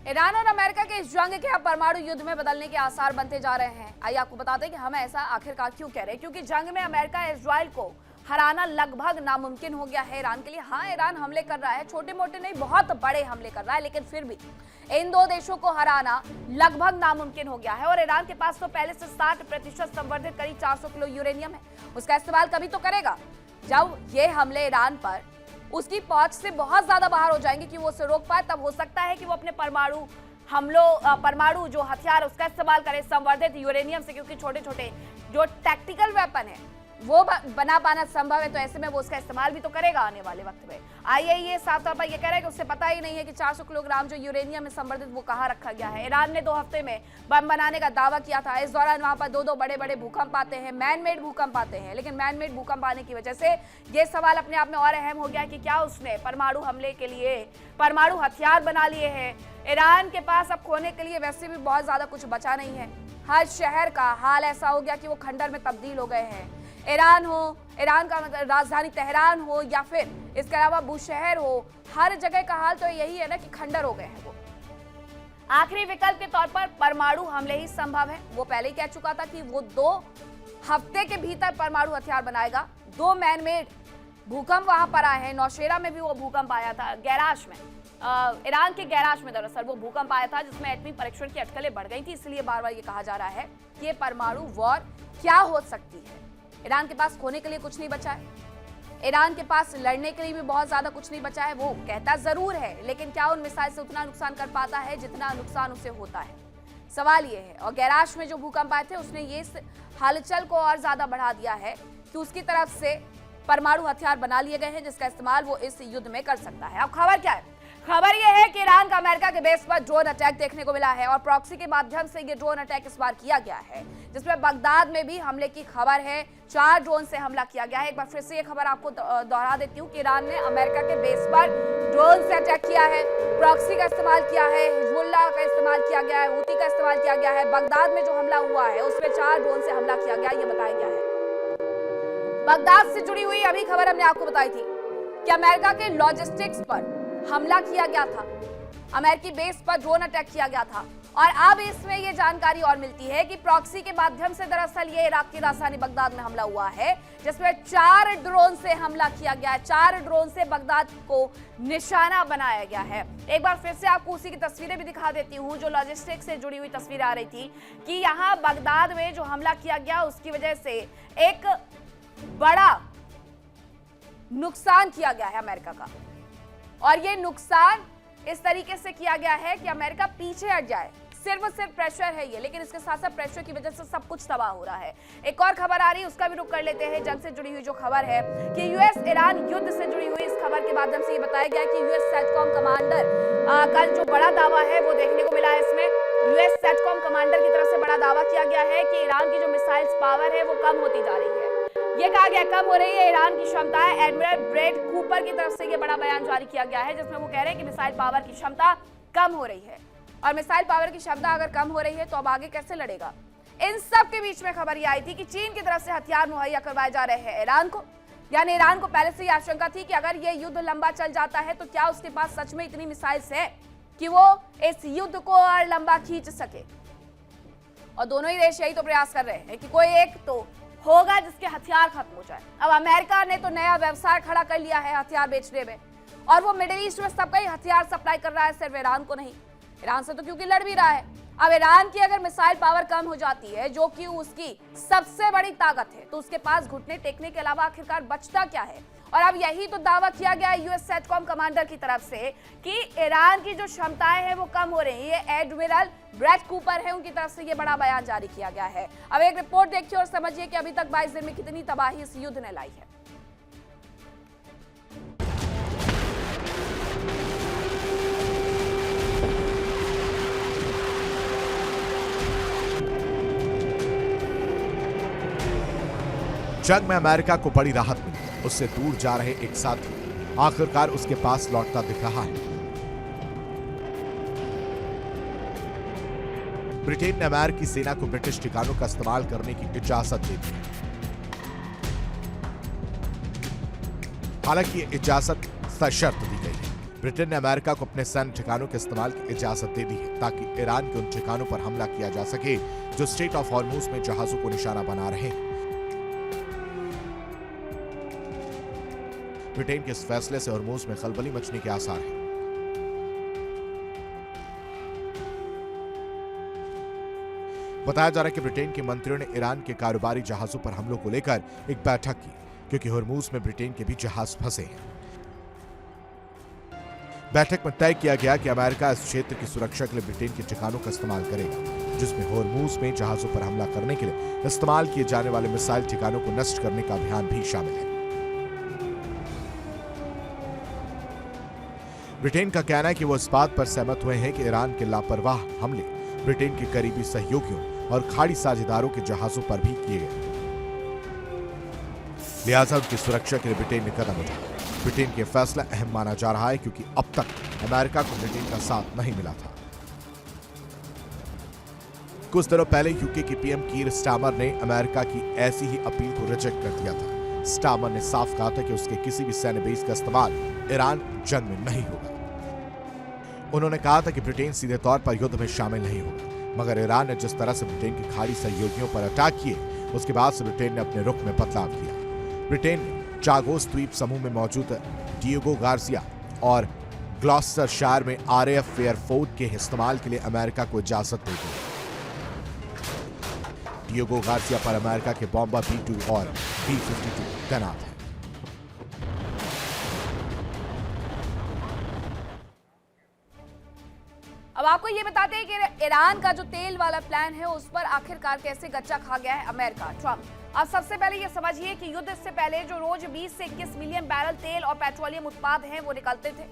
Iran और America के इस जंग के अब परमाणु युद्ध में बदलने के आसार बनते जा रहे हैं। आइए आपको बताते हैं कि हम ऐसा आखिरकार क्यों कह रहे हैं। क्योंकि जंग में अमेरिका इजराइल को हराना लगभग नामुमकिन हो गया है ईरान के लिए। हाँ, ईरान हमले कर रहा है, छोटे मोटे नहीं बहुत बड़े हमले कर रहा है, लेकिन फिर भी इन दो देशों को हराना लगभग नामुमकिन हो गया है। और ईरान के पास तो पहले से 60% संवर्धित करीब 400 किलो यूरेनियम है। उसका इस्तेमाल कभी तो करेगा जब ये हमले ईरान पर उसकी पहुंच से बहुत ज्यादा बाहर हो जाएंगे कि वो उसे रोक पाए। तब हो सकता है कि वो अपने परमाणु जो हथियार उसका इस्तेमाल करे संवर्धित यूरेनियम से, क्योंकि छोटे छोटे जो टैक्टिकल वेपन है वो बना पाना संभव है। तो ऐसे में वो उसका इस्तेमाल भी तो करेगा आने वाले वक्त में। आईएईए साफ तौर पर ये कह रहा है कि उसे पता ही नहीं है कि 400 किलोग्राम जो यूरेनियम में संवर्धित वो कहाँ रखा गया है। ईरान ने 2 हफ्ते में बम बनाने का दावा किया था। इस दौरान वहां पर दो बड़े बड़े भूकंप आते हैं, मैन मेड भूकंप आते हैं। लेकिन मैन मेड भूकंप आने की वजह से ये सवाल अपने आप में और अहम हो गया कि क्या उसने परमाणु हमले के लिए परमाणु हथियार बना लिए हैं। ईरान के पास अब खोने के लिए वैसे भी बहुत ज्यादा कुछ बचा नहीं है। हर शहर का हाल ऐसा हो गया कि वो खंडर में तब्दील हो गए हैं। ईरान का मतलब राजधानी तेहरान हो या फिर इसके अलावा बुशहर हो, हर जगह का हाल तो यही है ना कि खंडर हो गए हैं वो। आखिरी विकल्प के तौर पर परमाणु हमले ही संभव है। वो पहले ही कह चुका था कि वो 2 हफ्ते के भीतर परमाणु हथियार बनाएगा। 2 मैनमेड भूकंप वहां पर आए हैं। नौशेरा में भी वो भूकंप आया था, गैराश में, ईरान के गैराश में दरअसल वो भूकंप आया था जिसमें एटमी परीक्षण की अटकलें बढ़ गई थी। इसलिए बार बार ये कहा जा रहा है कि ये परमाणु वॉर क्या हो सकती है। ईरान के पास खोने के लिए कुछ नहीं बचा है। ईरान के पास लड़ने के लिए भी बहुत ज्यादा कुछ नहीं बचा है। वो कहता जरूर है, लेकिन क्या उन मिसाइल से उतना नुकसान कर पाता है जितना नुकसान उसे होता है, सवाल ये है। और गैराश में जो भूकंप आए थे उसने ये हलचल को और ज्यादा बढ़ा दिया है कि उसकी तरफ से परमाणु हथियार बना लिए गए हैं जिसका इस्तेमाल वो इस युद्ध में कर सकता है। अब खबर क्या है? खबर यह है कि ईरान का अमेरिका के बेस पर ड्रोन अटैक देखने को मिला है और प्रॉक्सी के माध्यम से ये ड्रोन अटैक इस बार किया गया है, जिसमें बगदाद में भी हमले की खबर है। 4 ड्रोन से हमला किया गया है। एक बार फिर से ये खबर आपको दोहरा देती हूँ कि ईरान ने अमेरिका के बेस पर ड्रोन से अटैक किया है, प्रॉक्सी का इस्तेमाल किया है, हिजबुल्लाह का इस्तेमाल किया गया है, हूती का इस्तेमाल किया गया है। बगदाद में जो हमला हुआ है उसमें 4 ड्रोन से हमला किया गया, ये बताया गया है। बगदाद से जुड़ी हुई अभी खबर हमने आपको बताई थी कि अमेरिका के लॉजिस्टिक्स पर हमला किया गया था, अमेरिकी बेस पर ड्रोन अटैक किया गया था। और अब इसमें यह जानकारी और मिलती है कि प्रॉक्सी के माध्यम से दरअसल ये इराक की राजधानी बगदाद में हमला हुआ है, जिसमें 4 ड्रोन से हमला किया गया है। 4 ड्रोन से बगदाद को निशाना बनाया गया है। एक बार फिर से आपको उसी की तस्वीरें भी दिखा देती हूँ जो लॉजिस्टिक्स से जुड़ी हुई तस्वीर आ रही थी कि यहाँ बगदाद में जो हमला किया गया उसकी वजह से एक बड़ा नुकसान किया गया है अमेरिका का। और ये नुकसान इस तरीके से किया गया है कि अमेरिका पीछे हट जाए। सिर्फ प्रेशर है ये, लेकिन इसके साथ साथ प्रेशर की वजह से सब कुछ तबाह हो रहा है। एक और खबर आ रही है, उसका भी रुख कर लेते हैं। जंग से जुड़ी हुई जो खबर है कि यूएस ईरान युद्ध से जुड़ी हुई इस खबर के माध्यम से ये बताया गया कि यूएस सेटकॉम कमांडर का जो बड़ा दावा है वो देखने को मिला है। इसमें यूएस सेटकॉम कमांडर की तरफ से बड़ा दावा किया गया है कि ईरान की जो मिसाइल्स पावर है वो कम होती जा रही है। ये कहा गया कम हो रही है ईरान की क्षमताएं। एडमिरल ब्रेड कूपर की तरफ से ये बड़ा बयान जारी किया गया है जिसमें वो कह रहे हैं कि मिसाइल पावर की क्षमता कम हो रही है। और मिसाइल पावर की क्षमता अगर कम हो रही है तो अब आगे कैसे लड़ेगा। इन सब के बीच में खबर ये आई थी कि चीन की तरफ से हथियार मुहैया करवाए जा रहे हैं ईरान को। यानी ईरान को पहले से ही आशंका थी कि अगर ये युद्ध लंबा चल जाता है तो क्या उसके पास सच में इतनी मिसाइल्स है कि वो इस युद्ध को और लंबा खींच सके। और दोनों ही देश यही तो प्रयास कर रहे हैं कि कोई एक तो होगा जिसके हथियार खत्म हो जाए। अब अमेरिका ने तो नया व्यवसाय खड़ा कर लिया है हथियार बेचने में, और वो मिडिल ईस्ट में सबका ही हथियार सप्लाई कर रहा है, सिर्फ ईरान को नहीं। ईरान से तो क्योंकि लड़ भी रहा है। अब ईरान की अगर मिसाइल पावर कम हो जाती है, जो कि उसकी सबसे बड़ी ताकत है, तो उसके पास घुटने टेकने के अलावा आखिरकार बचता क्या है। और अब यही तो दावा किया गया है यूएस सेटकॉम कमांडर की तरफ से कि ईरान की जो क्षमताएं हैं वो कम हो रही है। एडमिरल ब्रेड कूपर है, उनकी तरफ से ये बड़ा बयान जारी किया गया है। अब एक रिपोर्ट देखिए और समझिए कि अभी तक 22 दिन में कितनी तबाही इस युद्ध ने लाई है। जंग में अमेरिका को बड़ी राहत मिली। उससे दूर जा रहे एक साथी आखिरकार उसके पास लौटता दिख रहा है। ब्रिटेन ने अमेरिकी सेना को ब्रिटिश ठिकानों का इस्तेमाल करने की इजाजत दे दी। हालांकि ये इजाजत सशर्त दी गई है। ब्रिटेन ने अमेरिका को अपने सैन्य ठिकानों के इस्तेमाल की इजाजत दे दी है ताकि ईरान के उन ठिकानों पर हमला किया जा सके जो स्ट्रेट ऑफ हॉर्मूज में जहाजों को निशाना बना रहे हैं। ब्रिटेन के इस फैसले से हॉर्मूज में खलबली मचने के आसार हैं। बताया जा रहा है कि ब्रिटेन के मंत्रियों ने ईरान के कारोबारी जहाजों पर हमलों को लेकर एक बैठक की क्योंकि हॉर्मूज में ब्रिटेन के भी जहाज फंसे हैं। बैठक में तय किया गया कि अमेरिका इस क्षेत्र की सुरक्षा के लिए ब्रिटेन के ठिकानों का इस्तेमाल करेगा, जिसमें हॉर्मूज में जहाजों पर हमला करने के लिए इस्तेमाल किए जाने वाले मिसाइल ठिकानों को नष्ट करने का अभियान भी शामिल है। ब्रिटेन का कहना है कि वो इस बात पर सहमत हुए हैं कि ईरान के लापरवाह हमले ब्रिटेन के करीबी सहयोगियों और खाड़ी साझेदारों के जहाजों पर भी किए गए, लिहाजा उनकी सुरक्षा के लिए ब्रिटेन ने कदम उठाया। ब्रिटेन के फैसला अहम माना जा रहा है क्योंकि अब तक अमेरिका को ब्रिटेन का साथ नहीं मिला था। कुछ दिनों पहले यूके की पीएम कीर स्टामर ने अमेरिका की ऐसी ही अपील को रिजेक्ट कर दिया था। स्टामर ने साफ कहा था कि उसके किसी भी सैन्य बेस का इस्तेमाल ईरान जंग में नहीं होगा। उन्होंने कहा था कि ब्रिटेन सीधे तौर पर युद्ध में शामिल नहीं होगा, मगर ईरान ने जिस तरह से ब्रिटेन के खाड़ी सहयोगियों पर अटैक किए उसके बाद से ब्रिटेन ने अपने रुख में बदलाव किया। ब्रिटेन ने चागोस द्वीप समूह में मौजूद डिएगो गार्सिया और ग्लॉस्टरशायर में आरएएफ एयरफोर्स के इस्तेमाल के लिए अमेरिका को इजाजत दे दी। डिएगो गार्सिया पर अमेरिका के बॉम्बर B-2 और B-52 तैनात हैं। अब आपको ये बताते हैं कि ईरान का जो तेल वाला प्लान है उस पर आखिरकार कैसे गच्चा खा गया है अमेरिका, ट्रंप। अब सबसे पहले ये समझिए कि युद्ध से पहले जो रोज 20 से 21 मिलियन बैरल तेल और पेट्रोलियम उत्पाद हैं वो निकलते थे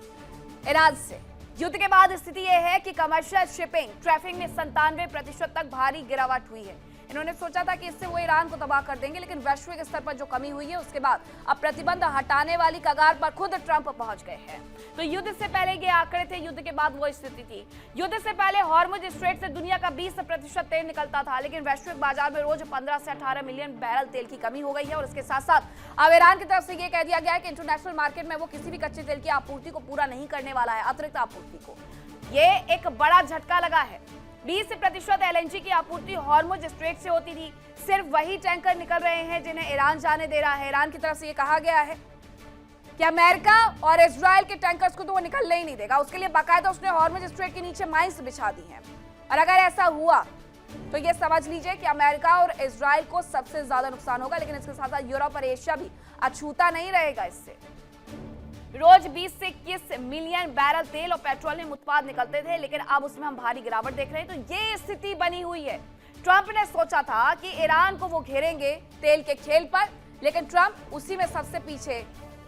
ईरान से। युद्ध के बाद स्थिति यह है कि कमर्शियल शिपिंग ट्रैफिक में 97% तक भारी गिरावट हुई है। इन्होंने सोचा था कि इससे वो ईरान को तबाह कर देंगे, लेकिन वैश्विक स्तर पर जो कमी हुई है उसके बाद अब प्रतिबंध हटाने वाली कगार पर खुद ट्रंप पहुंच गए हैं। तो युद्ध से पहले ये आंकड़े थे, युद्ध के बाद वो स्थिति थी। युद्ध से पहले हॉर्मुज स्ट्रेट से दुनिया का 20% तेल निकलता था, लेकिन वैश्विक बाजार में रोज 15 से 18 मिलियन बैरल तेल की कमी हो गई है। और इसके साथ साथ अब ईरान की तरफ से ये कह दिया गया है कि इंटरनेशनल मार्केट में वो किसी भी कच्चे तेल की आपूर्ति को पूरा नहीं करने वाला है, अतिरिक्त आपूर्ति को। ये एक बड़ा झटका लगा है। 20% एलएनजी की आपूर्ति हॉर्मुज स्ट्रेट से होती थी। सिर्फ वही टैंकर निकल रहे हैं जिन्हें ईरान जाने दे रहा है। ईरान की तरफ से ये कहा गया है कि अमेरिका और इजराइल के टैंकर्स को तो वो निकलने ही नहीं देगा। उसके लिए बाकायदा उसने हॉर्मुज स्ट्रेट के नीचे माइंस बिछा दी हैं। और अगर ऐसा हुआ तो ये समझ लीजिए कि अमेरिका और इजराइल को सबसे ज्यादा नुकसान होगा, लेकिन इसके साथ साथ यूरोप और एशिया भी अछूता नहीं रहेगा इससे। रोज 20 से 21 मिलियन बैरल तेल और पेट्रोलियम उत्पाद निकलते थे, लेकिन अब उसमें हम भारी गिरावट देख रहे हैं। तो ये स्थिति बनी हुई है। ट्रंप ने सोचा था कि ईरान को वो घेरेंगे तेल के खेल पर, लेकिन ट्रंप उसी में सबसे पीछे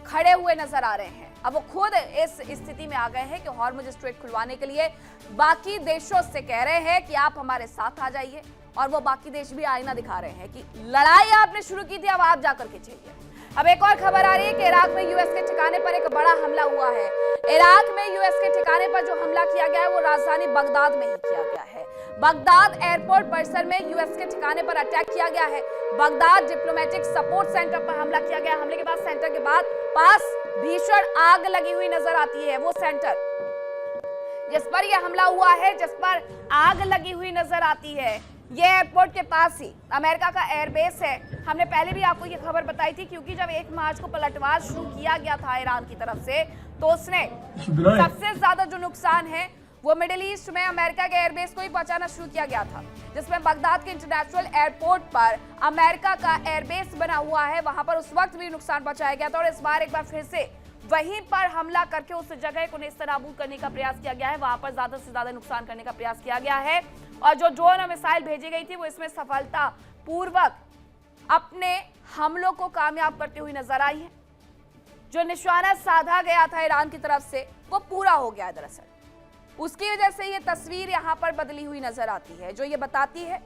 खड़े हुए नजर आ रहे हैं। अब वो खुद इस स्थिति में आ गए हैं कि हॉर्मुज स्ट्रेट खुलवाने के लिए बाकी देशों से कह रहे हैं कि आप हमारे साथ आ जाइए, और वो बाकी देश भी आईना दिखा रहे हैं कि लड़ाई आपने शुरू की थी, अब आप जाकर के चाहिए। अब एक और खबर आ रही है कि इराक में यूएस के ठिकाने पर एक बड़ा हमला हुआ है। इराक में यूएस के ठिकाने पर जो हमला किया गया है वो राजधानी बगदाद में ही किया गया है। बगदाद एयरपोर्ट परिसर में यूएस के ठिकाने पर अटैक किया गया है। बगदाद डिप्लोमेटिक सपोर्ट सेंटर पर हमला किया गया। हमले के बाद सेंटर के पास भीषण आग लगी हुई नजर आती है। वो सेंटर जिस पर यह हमला हुआ है, जिस पर आग लगी हुई नजर आती है, ये एयरपोर्ट के पास ही अमेरिका का एयरबेस है। हमने पहले भी आपको ये खबर बताई थी, क्योंकि जब 1 मार्च को पलटवार शुरू किया गया था ईरान की तरफ से, तो उसने सबसे ज्यादा जो नुकसान है वो मिडिल ईस्ट में अमेरिका के एयरबेस को ही पहुंचाना शुरू किया गया था, जिसमें बगदाद के इंटरनेशनल एयरपोर्ट पर अमेरिका का एयरबेस बना हुआ है, वहां पर उस वक्त भी नुकसान पहुंचाया गया था। और इस बार एक बार फिर से वहीं पर हमला करके उस जगह को नेस्तनाबूद करने का प्रयास किया गया है। वहां पर ज्यादा से ज्यादा नुकसान करने का प्रयास किया गया है, और जो ड्रोन और मिसाइल भेजी गई थी वो इसमें सफलता पूर्वक अपने हमलों को कामयाब करती हुई नजर आई है। जो निशाना साधा गया था ईरान की तरफ से वो पूरा हो गया है। दरअसल उसकी वजह से ये तस्वीर यहां पर बदली हुई नजर आती है, जो ये बताती है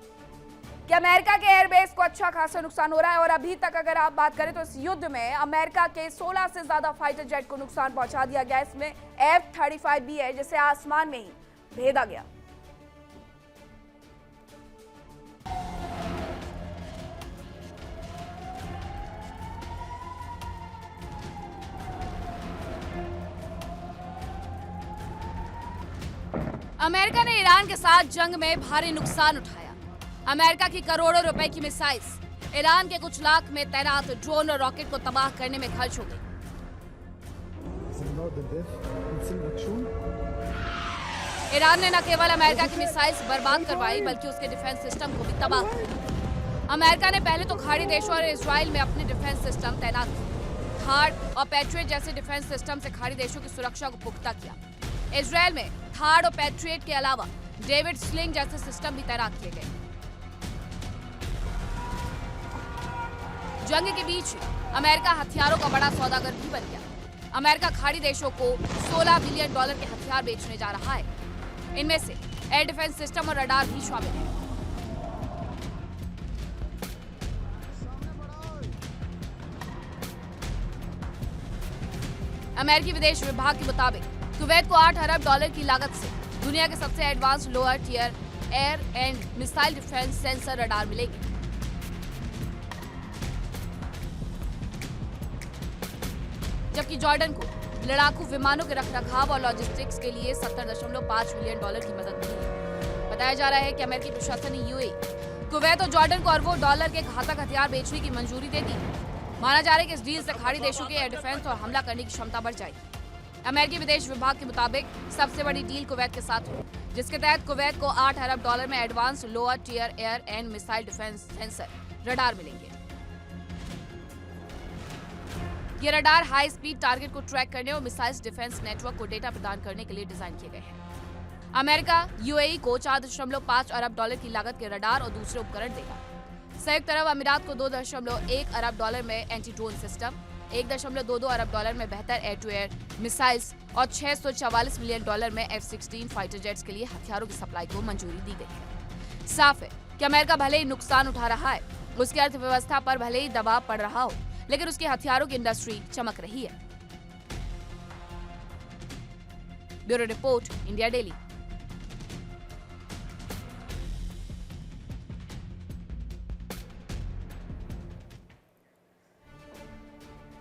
कि अमेरिका के एयरबेस को अच्छा खासा नुकसान हो रहा है। और अभी तक अगर आप बात करें तो इस युद्ध में अमेरिका के 16 से ज्यादा फाइटर जेट को नुकसान पहुंचा दिया गया। इसमें F-35 भी है, जिसे आसमान में ही भेदा गया। अमेरिका ने ईरान के साथ जंग में भारी नुकसान उठाया। अमेरिका की करोड़ों रुपए की मिसाइल्स ईरान के कुछ लाख में तैनात ड्रोन और रॉकेट को तबाह करने में खर्च हो गई। ईरान ने न केवल अमेरिका की मिसाइल्स बर्बाद करवाई बल्कि उसके डिफेंस सिस्टम को भी तबाह किया। अमेरिका ने पहले तो खाड़ी देशों और इजराइल में अपने डिफेंस सिस्टम तैनात किए। थार्ड और पैट्रियट जैसे डिफेंस सिस्टम से खाड़ी देशों की सुरक्षा को पुख्ता किया। इजराइल में थार्ड और पैट्रियट के अलावा डेविड स्लिंग जैसे सिस्टम भी तैनात किए गए। जंग के बीच अमेरिका हथियारों का बड़ा सौदागर भी बन गया। अमेरिका खाड़ी देशों को $16 बिलियन के हथियार बेचने जा रहा है। इनमें से एयर डिफेंस सिस्टम और रडार भी शामिल है। अमेरिकी विदेश विभाग के मुताबिक कुवैत को $8 अरब की लागत से दुनिया के सबसे advance lower tier air and missile defence sensor radar मिलेगी। जबकि जॉर्डन को लड़ाकू विमानों के रखरखाव और लॉजिस्टिक्स के लिए $70.5 मिलियन की मदद मिली है। बताया जा रहा है कि अमेरिकी प्रशासन ने यूएई, कुवैत और जॉर्डन को अरबों डॉलर के घातक हथियार बेचने की मंजूरी दे दी। माना जा रहा है कि इस डील से खाड़ी देशों के एयर डिफेंस और हमला करने की क्षमता बढ़ जाएगी। अमेरिकी विदेश विभाग के मुताबिक सबसे बड़ी डील कुवैत के साथ हुई, जिसके तहत कुवैत को $8 अरब में advance lower tier air and missile defence sensor radar मिलेंगे। ये रडार हाई स्पीड टारगेट को ट्रैक करने और मिसाइल्स डिफेंस नेटवर्क को डेटा प्रदान करने के लिए डिजाइन किए गए हैं। अमेरिका यूएई को $4.5 अरब की लागत के रडार और दूसरे उपकरण देगा। संयुक्त अरब अमीरात को $2.1 अरब में एंटी ड्रोन सिस्टम, $1.22 अरब में बेहतर एयर टू एयर मिसाइल्स और $644 मिलियन में F-16 फाइटर जेट्स के लिए हथियारों की सप्लाई को मंजूरी दी गई है। साफ है कि अमेरिका भले ही नुकसान उठा रहा है, उसकी अर्थव्यवस्था पर भले ही दबाव पड़ रहा हो, लेकिन उसकी हथियारों की इंडस्ट्री चमक रही है। Bureau report, India daily.